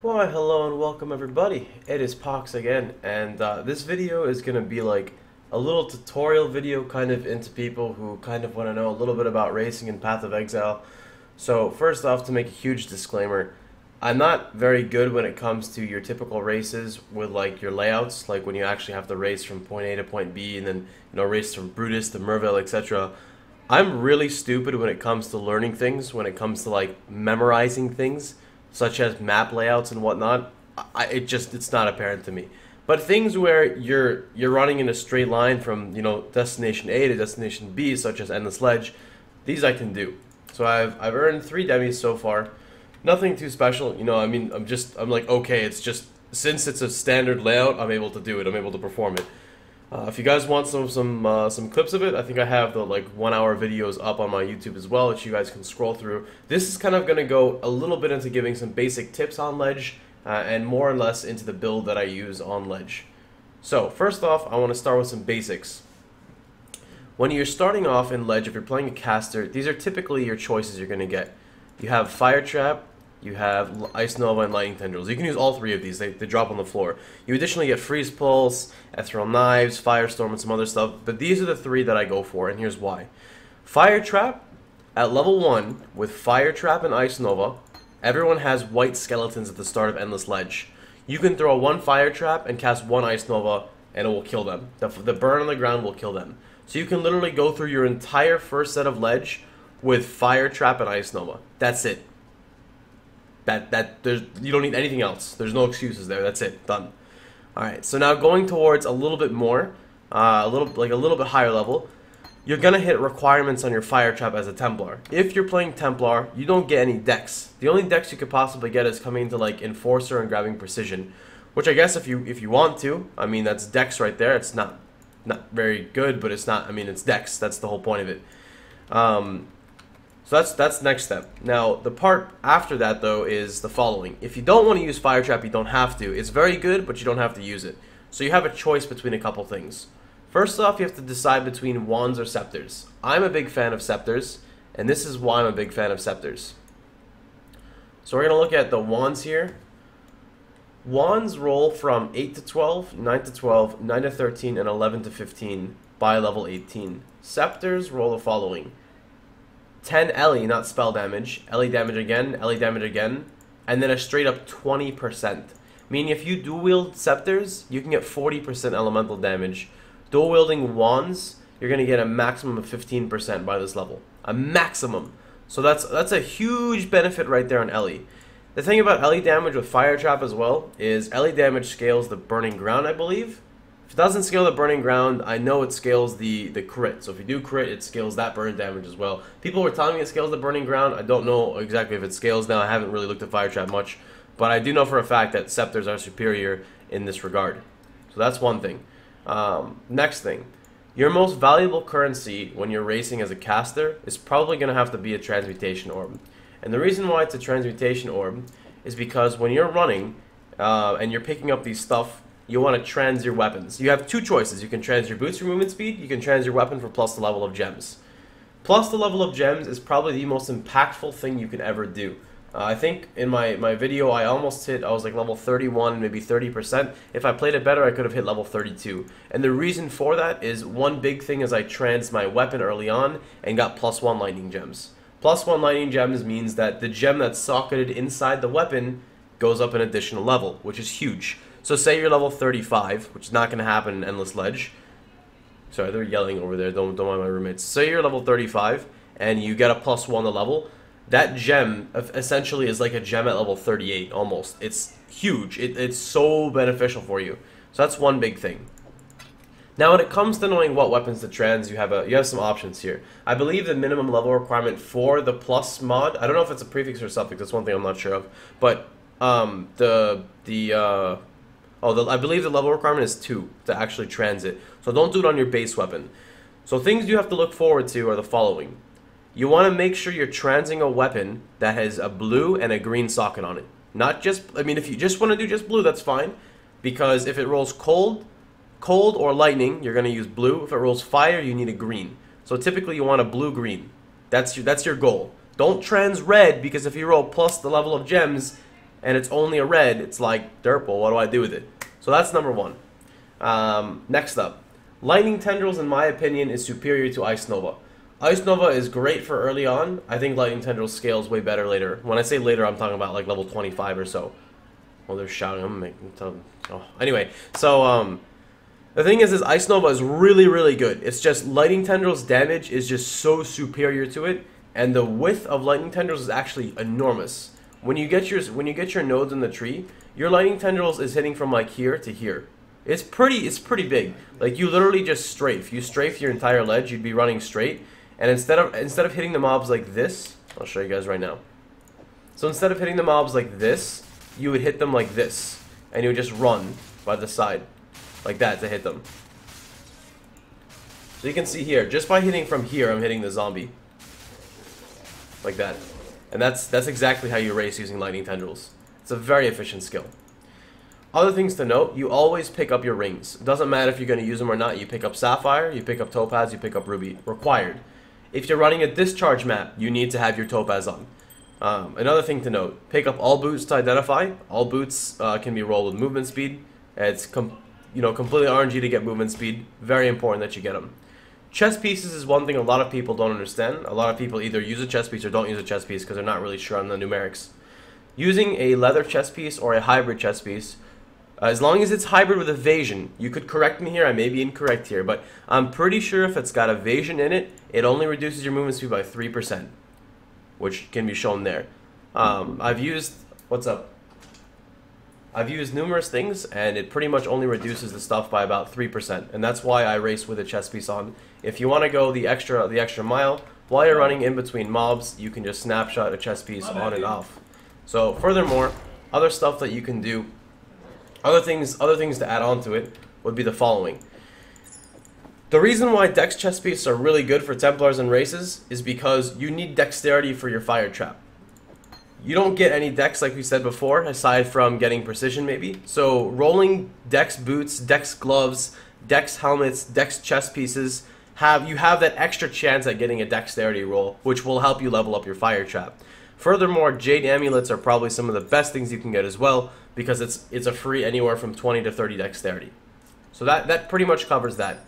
Why, hello and welcome everybody. It is Pohx again, and this video is going to be like a little tutorial video kind of into people who kind of want to know a little bit about racing in Path of Exile. So first off, to make a huge disclaimer, I'm not very good when it comes to your typical races with like your layouts, like when you actually have to race from point A to point B and then race from Brutus to Merville, etc. I'm really stupid when it comes to learning things, when it comes to like memorizing things, such as map layouts and whatnot. It's not apparent to me. But things where you're running in a straight line from destination A to destination B, such as Endless Ledge, these I can do. So I've earned 3 demis so far. Nothing too special, I'm like, okay, it's just, since it's a standard layout, I'm able to do it. I'm able to perform it. If you guys want some clips of it, I think I have the like 1-hour videos up on my YouTube as well, which you guys can scroll through. This is kind of going to go a little bit into giving some basic tips on Ledge, and more or less into the build that I use on Ledge. So first off, I want to start with some basics. When you're starting off in Ledge, if you're playing a caster, these are typically your choices you're going to get. You have Fire Trap, you have Ice Nova and Lightning Tendrils. You can use all 3 of these. They drop on the floor. You additionally get Freeze Pulse, Ethereal Knives, Firestorm, and some other stuff. But these are the 3 that I go for, and here's why. Fire Trap, at level 1, with Fire Trap and Ice Nova, everyone has white skeletons at the start of Endless Ledge. You can throw 1 Fire Trap and cast 1 Ice Nova, and it will kill them. The burn on the ground will kill them. So you can literally go through your entire first set of Ledge with Fire Trap and Ice Nova. That's it. You don't need anything else. There's no excuses there. That's it. Done. Alright, so now going towards a little bit more, a little bit higher level, you're gonna hit requirements on your Fire Trap as a Templar. If you're playing Templar, you don't get any dex. The only dex you could possibly get is coming into like Enforcer and grabbing Precision, which I guess if you want to, that's dex right there. It's not very good, but it's not. It's dex. That's the whole point of it. So that's the next step. Now, the part after that, though, is the following. If you don't want to use Fire Trap, you don't have to. It's very good, but you don't have to use it. So you have a choice between a couple things. First off, you have to decide between Wands or Scepters. I'm a big fan of Scepters, and this is why I'm a big fan of Scepters. So we're going to look at the Wands here. Wands roll from 8 to 12, 9 to 12, 9 to 13, and 11 to 15 by level 18. Scepters roll the following. 10 Ellie, not spell damage, Ellie damage again, and then a straight up 20%. Meaning if you dual wield Scepters, you can get 40% elemental damage. Dual wielding Wands, you're going to get a maximum of 15% by this level. A maximum. So that's a huge benefit right there on Ellie. The thing about Ellie damage with Fire Trap as well is Ellie damage scales the Burning Ground, I believe. If it doesn't scale the Burning Ground, I know it scales the crit. So if you do crit, it scales that burn damage as well. People were telling me it scales the Burning Ground. I don't know exactly if it scales now. I haven't really looked at Fire Trap much. But I do know for a fact that Scepters are superior in this regard. So that's one thing. Next thing. Your most valuable currency when you're racing as a caster is probably going to have to be a Transmutation Orb. And the reason why it's a Transmutation Orb is because when you're running and you're picking up these stuff, you want to trans your weapons. You have 2 choices. You can trans your boots for movement speed. You can trans your weapon for plus the level of gems. Plus the level of gems is probably the most impactful thing you can ever do. I think in my video I almost hit, I was like level 31, maybe 30%. If I played it better, I could have hit level 32. And the reason for that is one big thing is I trans my weapon early on and got +1 lightning gems. +1 lightning gems means that the gem that's socketed inside the weapon goes up an additional level, which is huge. So say you're level 35, which is not going to happen in Endless Ledge. Sorry, they're yelling over there. Don't mind my roommates. Say you're level 35 and you get a +1 to level. That gem essentially is like a gem at level 38 almost. It's huge. It's so beneficial for you. So that's one big thing. Now when it comes to knowing what weapons to trans, you have some options here. I believe the minimum level requirement for the plus mod, I don't know if it's a prefix or suffix, that's one thing I'm not sure of, but I believe the level requirement is 2 to actually transit. So don't do it on your base weapon. So things you have to look forward to are the following. You want to make sure you're transing a weapon that has a blue and a green socket on it. Not just, if you just want to do just blue, that's fine. Because if it rolls cold or lightning, you're going to use blue. If it rolls fire, you need a green. So typically you want a blue-green. That's your goal. Don't trans red, because if you roll plus the level of gems, and it's only a red, it's like, derple, what do I do with it? So that's number one. Next up, Lightning Tendrils, in my opinion, is superior to Ice Nova. Ice Nova is great for early on. I think Lightning Tendrils scales way better later. When I say later, I'm talking about like level 25 or so. Well, they're shouting. I'm making them. Oh. Anyway, so the thing is Ice Nova is really, really good. It's just Lightning Tendrils damage is just so superior to it, and the width of Lightning Tendrils is actually enormous. When you get your nodes in the tree, your Lightning Tendrils is hitting from like here to here. It's pretty big. Like you literally just strafe. You strafe your entire ledge. You'd be running straight. And instead of hitting the mobs like this, I'll show you guys right now. So instead of hitting the mobs like this, you would hit them like this, and you would just run by the side, like that, to hit them. So you can see here, just by hitting from here, I'm hitting the zombie, like that. And that's exactly how you race using Lightning Tendrils. It's a very efficient skill. Other things to note, you always pick up your rings. It doesn't matter if you're going to use them or not. You pick up Sapphire, you pick up Topaz, you pick up Ruby. Required. If you're running a discharge map, you need to have your Topaz on. Another thing to note, pick up all boots to identify. All boots can be rolled with movement speed. It's completely RNG to get movement speed. Very important that you get them. Chest pieces is one thing a lot of people don't understand. A lot of people either use a chest piece or don't use a chest piece because they're not really sure on the numerics. Using a leather chest piece or a hybrid chest piece, as long as it's hybrid with evasion, you could correct me here, I may be incorrect here, but I'm pretty sure if it's got evasion in it, it only reduces your movement speed by 3%, which can be shown there. I've used numerous things, and it pretty much only reduces the stuff by about 3%, and that's why I race with a chest piece on. If you want to go the extra mile, while you're running in between mobs, you can just snapshot a chest piece on and off. So furthermore, other stuff that you can do, other things to add on to it would be the following. The reason why Dex chest pieces are really good for Templars and races is because you need dexterity for your fire trap. You don't get any Dex, like we said before, aside from getting precision maybe. So rolling Dex boots, Dex gloves, Dex helmets, Dex chest pieces, you have that extra chance at getting a dexterity roll, which will help you level up your fire trap. Furthermore, Jade amulets are probably some of the best things you can get as well, because it's a free anywhere from 20 to 30 dexterity. So that pretty much covers that.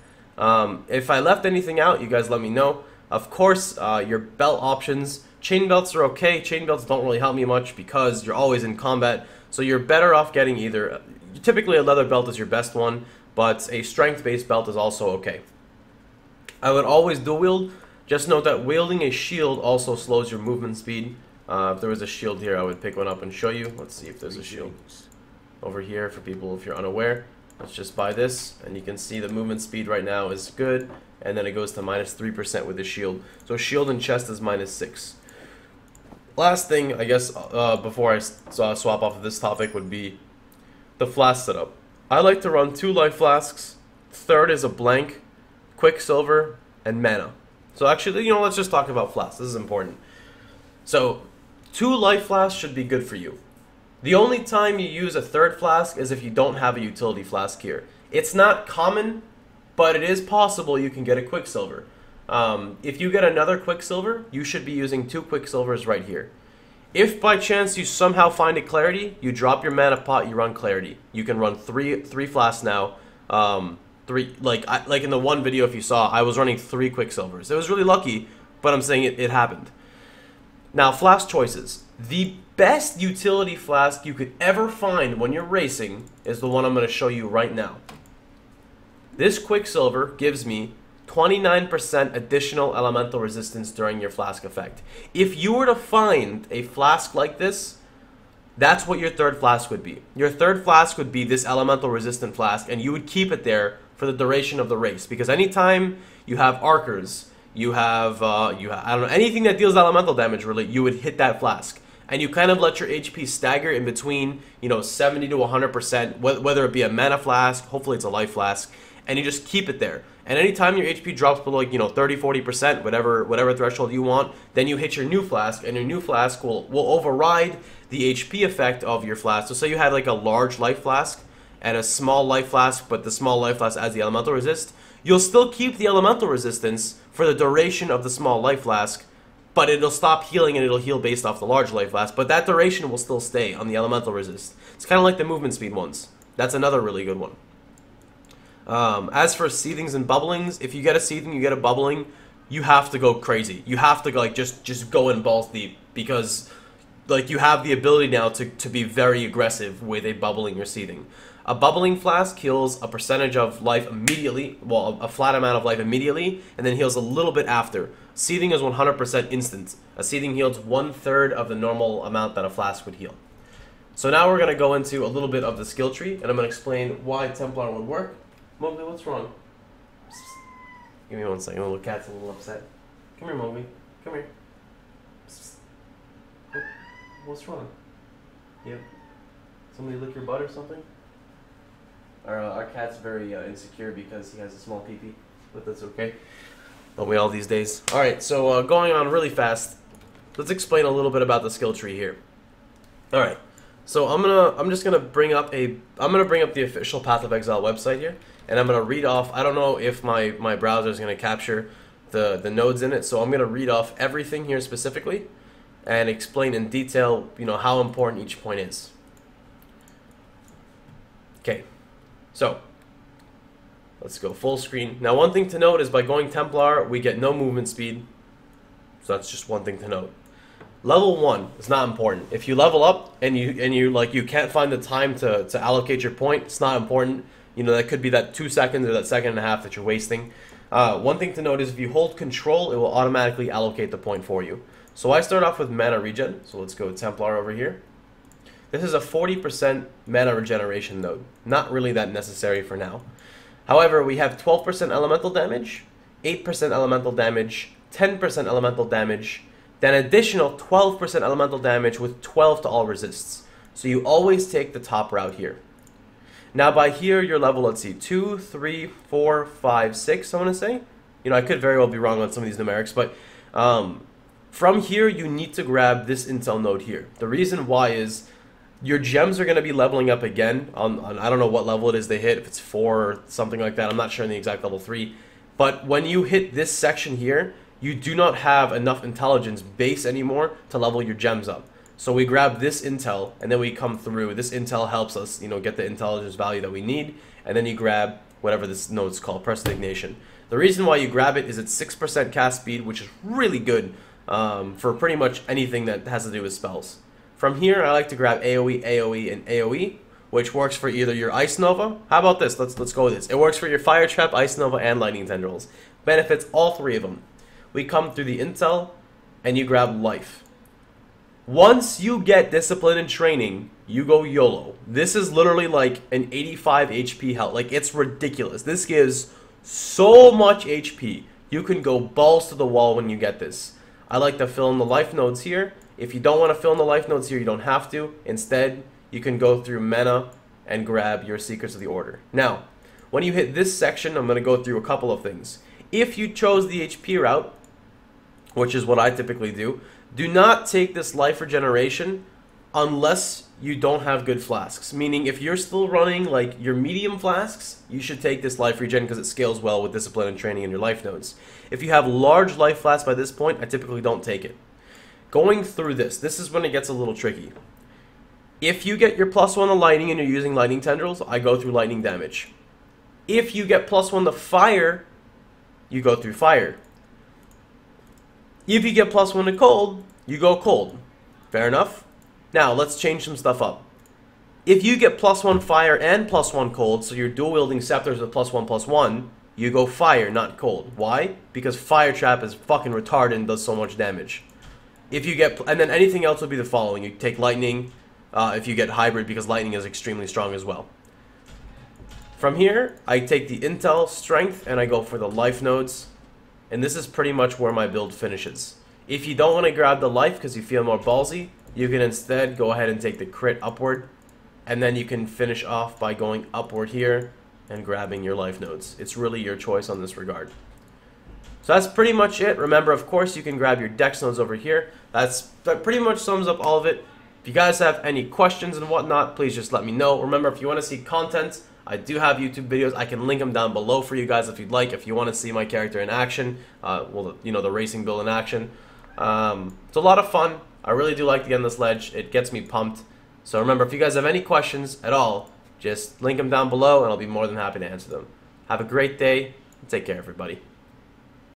If I left anything out, you guys let me know. Of course, your belt options, chain belts are okay. Chain belts don't really help me much because you're always in combat, so you're better off getting either, typically a leather belt is your best one, but a strength-based belt is also okay. I would always dual wield. Just note that wielding a shield also slows your movement speed. If there was a shield here, I would pick one up and show you. Let's see if there's a shield over here for people if you're unaware. Let's just buy this, and you can see the movement speed right now is good, and then it goes to minus 3% with the shield. So shield and chest is minus 6. Last thing, I guess, before I swap off of this topic would be the flask setup. I like to run 2 life flasks. Third is a blank, quicksilver, and mana. So actually, let's just talk about flasks. This is important. So 2 life flasks should be good for you. The only time you use a 3rd flask is if you don't have a utility flask here. It's not common, but it is possible you can get a quicksilver. If you get another quicksilver, you should be using 2 quicksilvers right here. If by chance you somehow find a clarity, you drop your mana pot, you run clarity. You can run three flasks now. Like in the one video, if you saw, I was running 3 quicksilvers. It was really lucky, but I'm saying it happened. Now, flask choices. The best utility flask you could ever find when you're racing is the one I'm going to show you right now. This quicksilver gives me 29% additional elemental resistance during your flask effect. If you were to find a flask like this, that's what your 3rd flask would be. Your 3rd flask would be this elemental resistant flask, and you would keep it there for the duration of the race. Because anytime you have archers, you have I don't know, anything that deals elemental damage, really, you would hit that flask. And you kind of let your HP stagger in between, 70 to 100%, whether it be a mana flask, hopefully it's a life flask, and you just keep it there. And anytime your HP drops below, 30, 40%, whatever threshold you want, then you hit your new flask, and your new flask will override the HP effect of your flask. So say you had like a large life flask and a small life flask, but the small life flask adds the elemental resist, you'll still keep the elemental resistance for the duration of the small life flask, but it'll stop healing and it'll heal based off the large life flask, but that duration will still stay on the elemental resist. It's kind of like the movement speed ones. That's another really good one. As for seethings and bubblings, if you get a seething, you get a bubbling, you have to go crazy. You have to like just go in balls deep, because like you have the ability now to be very aggressive with a bubbling or seething. A bubbling flask heals a percentage of life immediately, well, a flat amount of life immediately, and then heals a little bit after. Seething is 100% instant. A seething heals 1/3 of the normal amount that a flask would heal. So now we're going to go into a little bit of the skill tree, and I'm going to explain why Templar would work. Mowgli, what's wrong? Give me 1 second, the little cat's a little upset. Come here, Mowgli. Come here. What's wrong? Yep. Somebody lick your butt or something? Our cat's very insecure because he has a small pee-pee, but that's okay. Don't we all these days? Alright, so going on really fast, let's explain a little bit about the skill tree here. Alright, so I'm just gonna bring up the official Path of Exile website here, and I'm gonna read off. I don't know if my browser is gonna capture the nodes in it, so I'm gonna read off everything here specifically and explain in detail, you know, how important each point is. Okay, so let's go full screen. Now, one thing to note is by going Templar, we get no movement speed, so that's just one thing to note. Level 1 is not important. If you level up and you can't find the time to allocate your point, it's not important. You know, that could be that 2 seconds or that 1.5 seconds that you're wasting. One thing to note is if you hold control, it will automatically allocate the point for you. So I start off with mana regen, so let's go Templar over here. This is a 40% mana regeneration node. Not really that necessary for now. However, we have 12% elemental damage, 8% elemental damage, 10% elemental damage, then additional 12% elemental damage with 12 to all resists. So you always take the top route here. Now by here, your level, let's see, 2, 3, 4, 5, 6, I want to say. You know, I could very well be wrong on some of these numerics, but from here, you need to grab this intel node here. The reason why is your gems are going to be leveling up again on I don't know what level it is they hit, if it's 4 or something like that. I'm not sure in the exact level 3. But when you hit this section here, you do not have enough intelligence base anymore to level your gems up. So we grab this intel, and then we come through. This intel helps us, you know, get the intelligence value that we need, and then you grab whatever this node's called, Prestidignation. The reason why you grab it is it's 6% cast speed, which is really good for pretty much anything that has to do with spells. From here, I like to grab AoE, AoE, and AoE, which works for either your Ice Nova. How about this? Let's go with this. It works for your Fire Trap, Ice Nova, and Lightning Tendrils. Benefits all 3 of them. We come through the intel, and you grab Life. Once you get Discipline and Training, you go YOLO. This is literally like an 85 HP health. Like, it's ridiculous. This gives so much HP. You can go balls to the wall when you get this. I like to fill in the life nodes here. If you don't want to fill in the life nodes here, you don't have to. Instead, you can go through mana and grab your Secrets of the Order. Now, when you hit this section, I'm going to go through a couple of things. If you chose the HP route, which is what I typically do not take this life regeneration unless you don't have good flasks. Meaning, if you're still running like your medium flasks, you should take this life regen because it scales well with Discipline and Training in your life nodes. If you have large life flasks by this point, I typically don't take it. Going through this is when it gets a little tricky. If you get your +1 to lightning and you're using lightning tendrils, I go through lightning damage. If you get +1 to fire, you go through fire. If you get +1 to cold, you go cold. Fair enough? Now, let's change some stuff up. If you get +1 fire and +1 cold, so you're dual wielding scepters with +1/+1, you go fire, not cold. Why? Because Fire Trap is fucking retarded and does so much damage. If you get, and then anything else would be the following. You take lightning, if you get hybrid, because lightning is extremely strong as well. From here, I take the intel, strength, and I go for the life nodes. And this is pretty much where my build finishes. If you don't want to grab the life because you feel more ballsy, you can instead go ahead and take the crit upward. And then you can finish off by going upward here and grabbing your life nodes. It's really your choice on this regard. So that's pretty much it. Remember, of course, you can grab your dex nodes over here. That pretty much sums up all of it. If you guys have any questions and whatnot, please just let me know. Remember, if you want to see content, I do have YouTube videos. I can link them down below for you guys if you'd like. If you want to see my character in action, well, you know, the racing build in action. It's a lot of fun. I really do like the Endless Ledge. It gets me pumped. So remember, if you guys have any questions at all, just link them down below and I'll be more than happy to answer them. Have a great day. Take care, everybody.